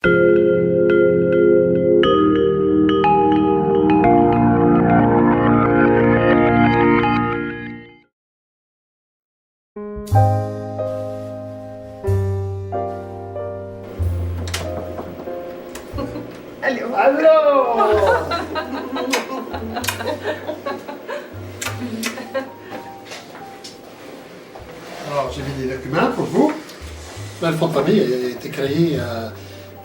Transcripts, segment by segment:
Allô! Allô! Alors, j'ai mis des documents pour vous. Le fonds de famille a été créé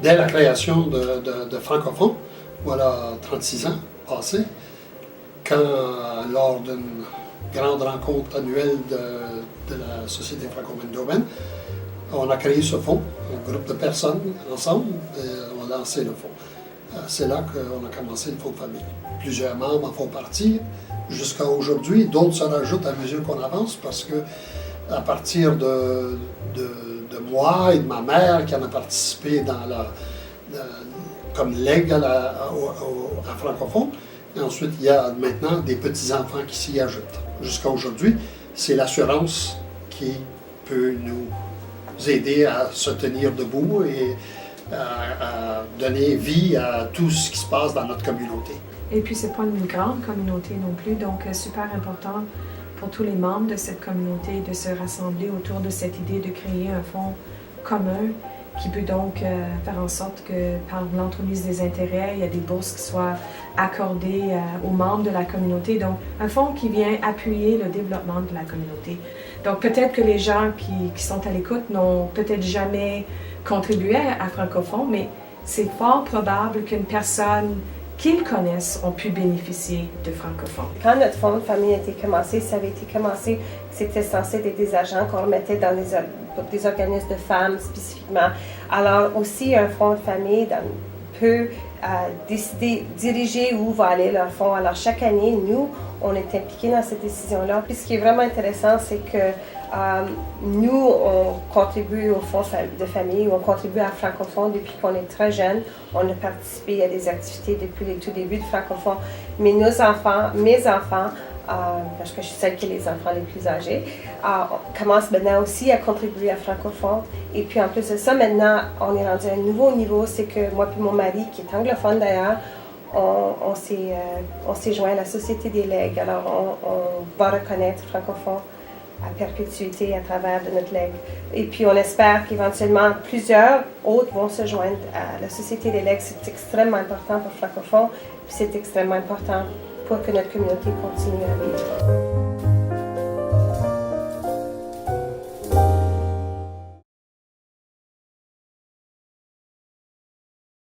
dès la création de Francophone, voilà 36 ans passés, quand, lors d'une grande rencontre annuelle de la Société francophone d'Aubaine, on a créé ce fonds, un groupe de personnes ensemble, et on a lancé le fonds. C'est là qu'on a commencé le fonds de famille. Plusieurs membres en font partie jusqu'à aujourd'hui. D'autres se rajoutent à mesure qu'on avance parce que à partir de moi et de ma mère qui en a participé comme legs à Francophone. Et ensuite, il y a maintenant des petits-enfants qui s'y ajoutent. Jusqu'à aujourd'hui, c'est l'assurance qui peut nous aider à se tenir debout et à donner vie à tout ce qui se passe dans notre communauté. Et puis, c'est pas une grande communauté non plus, donc super important pour tous les membres de cette communauté de se rassembler autour de cette idée de créer un fonds commun qui peut donc faire en sorte que par l'entremise des intérêts, il y a des bourses qui soient accordées aux membres de la communauté. Donc, un fonds qui vient appuyer le développement de la communauté. Donc, peut-être que les gens qui sont à l'écoute n'ont peut-être jamais contribué à Francophone, mais c'est fort probable qu'une personne qu'ils connaissent ont pu bénéficier de Francophone. Quand notre fonds de famille a été commencé, ça avait été commencé, c'était censé être des agents qu'on remettait dans des organismes de femmes spécifiquement. Alors aussi, un fonds de famille peut décider, diriger où va aller leur fonds. Alors chaque année, nous, on est impliqués dans cette décision-là. Puis ce qui est vraiment intéressant, c'est que nous, on contribue au fonds de famille, on contribue à Francophone depuis qu'on est très jeune. On a participé à des activités depuis les tout débuts de Francophone. Mais mes enfants, parce que je suis celle qui est les enfants les plus âgés, commencent maintenant aussi à contribuer à Francophone. Et puis en plus de ça, maintenant, on est rendu à un nouveau niveau, c'est que moi et mon mari, qui est anglophone d'ailleurs, on s'est joint à la Société des legs. Alors on va reconnaître Francophone à perpétuité à travers de notre legs. Et puis on espère qu'éventuellement plusieurs autres vont se joindre à la Société des legs. C'est extrêmement important pour Francophone, puis c'est extrêmement important pour que notre communauté continue à vivre.